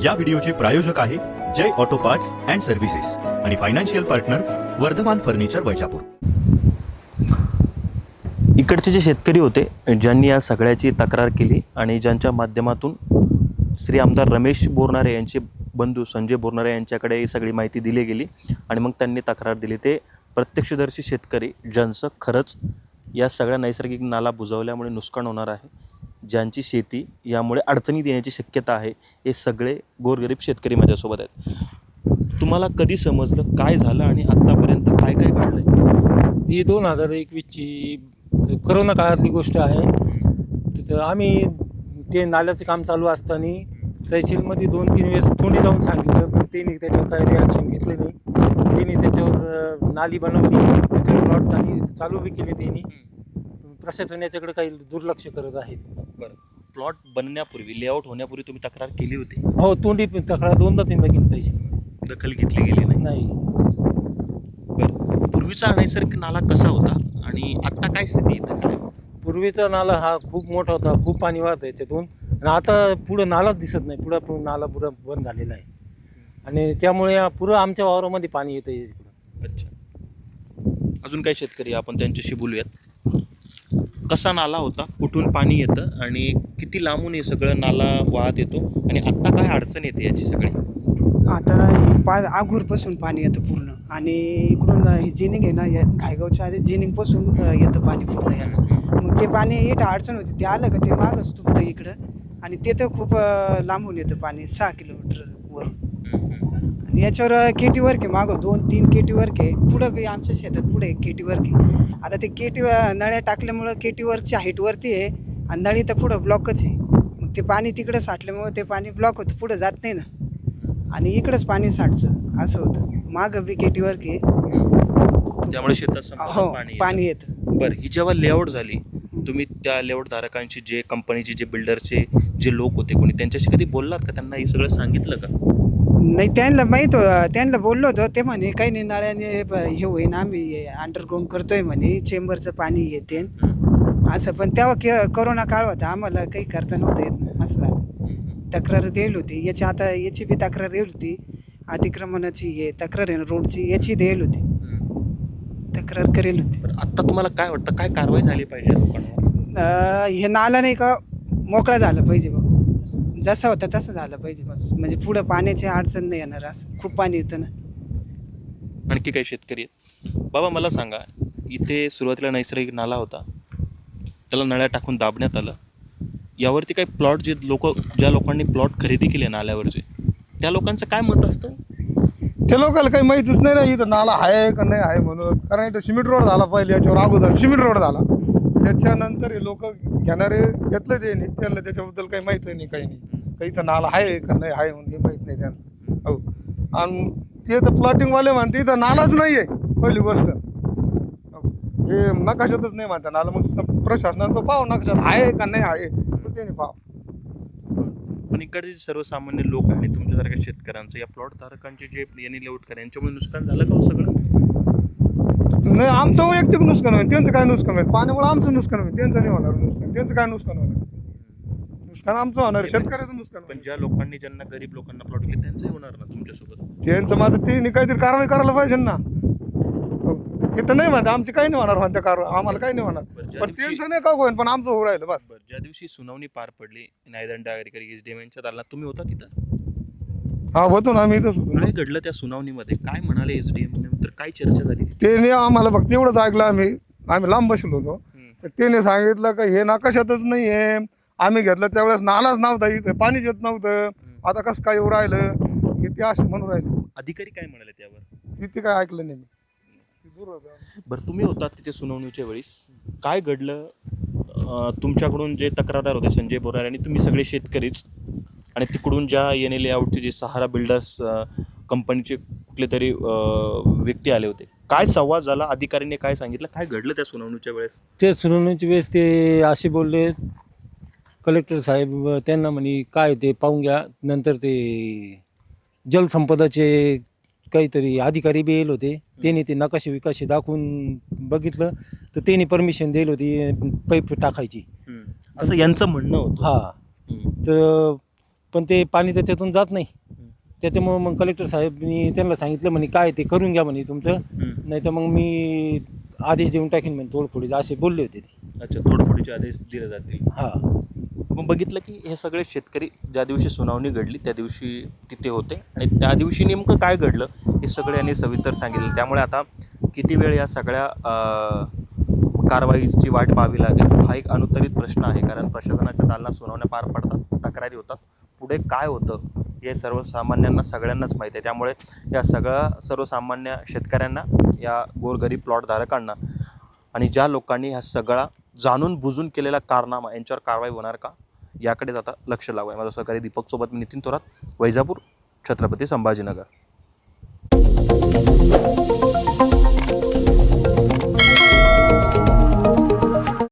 या व्हिडिओचे प्रायोजक आहे Jay auto parts and services आणि financial partner Vardhaman furniture Vaijapur. इकडचे जे शेतकरी होते ज्यांनी या सगळ्याची तक्रार केली आणि ज्यांच्या माध्यमातून श्री आमदार रमेश बोरनारे यांचे बंधू संजय बोरनारे यांच्याकडे ही सगळी माहिती दिली गेली आणि मग त्यांनी तक्रार दिली. ते प्रत्यक्षदर्शी शेतकरी ज्यांचं खरंच या सगळ्या नैसर्गिक नाला बुजवल्यामुळे नुकसान होणार आहे, ज्यांची शेती यामुळे अडचणीत येण्याची शक्यता आहे, हे सगळे गोरगरीब शेतकरी माझ्यासोबत आहेत. तुम्हाला कधी समजलं काय झालं आणि आत्तापर्यंत काय काय घडलं? ही 2021ची करोना काळातली गोष्ट आहे. तर आम्ही ते नाल्याचं काम चालू असताना तहसीलमध्ये 2-3 वेळेस तोंडी जाऊन सांगितलं, पण त्यांनी त्याच्यावर काही रिॲक्शन घेतले नाही. त्यांनी त्याच्यावर नाली बनवली, दुसरे प्लॉट चालू बी केले त्यांनी. प्रशासन याच्याकडे काही दुर्लक्ष करत आहेत. बरं, प्लॉट बनण्यापूर्वी लेआउट होण्यापूर्वी तुम्ही तक्रार केली होती? हो, तोंडी तक्रार 2दा-3दा केली तहसील. दखल घेतली गेली नाही? बरं, पूर्वीचा नैसर्गिक नाला कसा होता आणि आत्ता काय स्थिती आहे? पूर्वीचा नाला हा खूप मोठा होता, खूप पाणी वाहत त्याच्यातून, आणि आता पुढं नालाच दिसत नाही. पुढं नाला पुरा बंद झालेला आहे आणि त्यामुळे पुरं आमच्या वावरामध्ये पाणी येतं इकडं. अच्छा, अजून काही शेतकरी आपण त्यांच्याशी बोलूयात. कसा नाला होता, कुठून पाणी येतं आणि किती लांबून हे सगळं नाला वाहत येतो आणि आत्ता काय अडचण येते याची सगळी? आता आगूरपासून पाणी येतं पूर्ण, आणि इकडून हे जिनिंग आहे ना, या घायगावच्या आधी जिनिंगपासून येतं पाणी पूर्ण याला. मग ते पाणी इथं अडचण होती, ते आलं का ते मागच तुटतं इकडं, आणि ते तर खूप लांबून येतं पाणी, 6 किलोमीटर वरून. आणि याच्यावर केटी वर्क आहे, मागं 2-3 केटी वर्क आहे, पुढं बी आमच्या शेतात पुढे एक केटी वर्क आहे. आता ते केटी नळ्या टाकल्यामुळं केटी वर्कच्या हाईटवरती आहे आणि नळी तर पुढं ब्लॉकच आहे. मग ते पाणी तिकडं साठल्यामुळं ते पाणी ब्लॉक होतं, पुढं जात नाही ना, आणि इकडंच पाणी साठचं, असं होतं. मागं बी केटी वर्क आहे, त्यामुळे शेतात हो पाणी पाणी येतं. बरं, ही जेव्हा लेआउट झाली, तुम्ही त्या लेआउट धारकांची, जे कंपनीचे, जे बिल्डरचे जे लोक होते कोणी, त्यांच्याशी कधी बोललात का? त्यांना हे सगळं सांगितलं का? नाही, त्यांना माहीत त्यांना बोललो होतो, ते म्हणे काही नाही, नळ्याने हे होईन, आम्ही अंडरग्राऊंड करतोय म्हणे, चेंबरचं पाणी येते असं. पण तेव्हा कोरोना काळ होता, आम्हाला काही करता नव्हतं येत ना, असं झालं. तक्रार द्यायला होती याची बी तक्रार द्यायला होती, अतिक्रमणाची हे तक्रार आहे ना रोडची, याची द्यायला होती, तक्रार करेल होती. आता तुम्हाला काय वाटतं, काय कारवाई झाली पाहिजे लोकांवर? हे नाला नाही का मोकळा झालं पाहिजे बा, जसं होतं तसं झालं पाहिजे बस, म्हणजे पुढं पाण्याची अडचण नाही येणार. असं खूप पाणी येतं ना. आणखी काही शेतकरी आहेत? बाबा मला सांगा, इथे सुरुवातीला नैसर्गिक नाला होता, त्याला नळ्या टाकून दाबण्यात आलं, यावरती काही प्लॉट ज्या लोकांनी प्लॉट खरेदी केले नाल्यावरचे, त्या लोकांचं काय मत असतं? ते लोकांना काही माहितीच नाही ना इथं नाला आहे का नाही आहे म्हणून. कारण इथं सिमेंट रोड झाला पहिले, याच्यावर अगोदर सिमेंट रोड झाला, त्याच्यानंतर हे लोक घेणारे घेतलं ते नाही, त्यांना त्याच्याबद्दल काही माहिती नाही, काही नाही, काही इथं नाला आहे का नाही आहे म्हणून हे माहीत नाही त्यांना. हो, आणि ते तर प्लॉटिंगवाले म्हणते इथं नालाच नाही आहे, पहिली गोष्ट. हे नकाशातच नाही म्हणता नाला. मग प्रशासनानं तो पाव नकाशात आहे का नाही आहे तर त्याने पाव. पण इकडचे सर्वसामान्य लोक आणि तुमच्यासारख्या शेतकऱ्यांचं, या प्लॉट धारकांचे जे यांनी लेआउट करा, यांच्यामुळे नुकसान झालं का हो सगळं? नाही, आमचं वैयक्तिक नुकसान होईल, त्यांचं काय नुकसान होईल? पाण्यामुळे आमचं नुकसान होईल, त्यांचं नाही होणार नुकसान. त्यांचं काय नुकसान होणार? नुकसान आमचं होणार, शेतकऱ्याचं नुकसान. पण ज्या लोकांनी, ज्यांना गरीब लोकांना प्लॉट केले, त्यांचंही होणार ना तुमच्यासोबत? त्यांचं माझं त्यांनी काहीतरी कारवाई करायला पाहिजे ना. ते तर नाही म्हणते आमचे काही नाही होणार, म्हणते कारवाई आम्हाला काही नाही होणार, पण त्यांचं नाही का होईल, पण आमचं होऊ राहिलं बस. ज्या दिवशी सुनावणी पार पडली न्यायदंड अधिकारी SDM यांच्या दालनात, तुम्ही होता तिथं? हा, होतो ना, आम्ही इथंच होतो. काय घडलं त्या सुनावणीमध्ये? काय म्हणाले SDM? तर काय चर्चा झाली? त्याने आम्हाला फक्त एवढंच ऐकलं, आम्ही लांब बसलो होतो, तर त्याने सांगितलं का हे नकाशातच नाही आहे, आम्ही घेतलं त्यावेळेस नालाच नव्हता, इथं पाणीच येत नव्हतं, आता कसं काय येऊ राहिलं, हे ते असं म्हणून राहिले. अधिकारी काय म्हणाले त्यावर? तिथे काय ऐकलं नाही मी. बरं, तुम्ही होता तिथे सुनावणीच्या वेळेस, काय घडलं? तुमच्याकडून जे तक्रारदार होते संजय बोरारे आणि तुम्ही सगळे शेतकरीच, आणि तिकडून ज्या येणे लेआउटचे जे सहारा बिल्डर्स कंपनीचे कुठले तरी व्यक्ती आले होते, काय संवाद झाला? अधिकाऱ्यांनी काय सांगितलं? काय घडलं त्या सुनावणीच्या वेळेस? ते सुनावणीच्या वेळेस ते असे बोलले, कलेक्टर साहेब त्यांना म्हणे काय ते पाहून घ्या. नंतर ते जलसंपदाचे काहीतरी अधिकारी बी येईल होते, त्यांनी ते नकाशे विकाशे दाखवून बघितलं, तर त्यांनी परमिशन दिली होती पाईप टाकायची, असं यांचं म्हणणं होतं. हा. तर पण ते पाणी त्याच्यातून जात नाही. त्याच्यामुळं मग कलेक्टर साहेबनी त्यांना सांगितलं म्हणे काय ते करून घ्या म्हणे तुमचं, नाही तर मग मी आदेश देऊन टाकीन म्हणे तोडफोडीचं, असे बोलले होते ते. अच्छा, तोडफोडीचे आदेश दिले जातील. हां. मग बघितलं की हे सगळे शेतकरी ज्या दिवशी सुनावणी घडली त्या दिवशी तिथे होते आणि त्या दिवशी नेमकं काय घडलं हे सगळे यांनी सविस्तर सांगितलं. त्यामुळे आता किती वेळ या सगळ्या कारवाईची वाट पाहावी लागेल हा एक अनुत्तरित प्रश्न आहे. कारण प्रशासनाच्या दालनात सुनावण्या पार पडतात, तक्रारी होतात, पुढे काय होतं हे सर्वसामान्यांना सगळ्यांनाच माहीत आहे. त्यामुळे या सगळ्या सर्वसामान्य शेतकऱ्यांना, या गोरगरीब प्लॉटधारकांना आणि ज्या लोकांनी हा सगळा जाणून बुजून केलेला कारनामा यांच्यावर कारवाई होणार का याकडेच आता लक्ष लागू आहे. माझा सहकारी दीपक सोबत मी नितीन थोरात, वैजापूर, छत्रपती संभाजीनगर.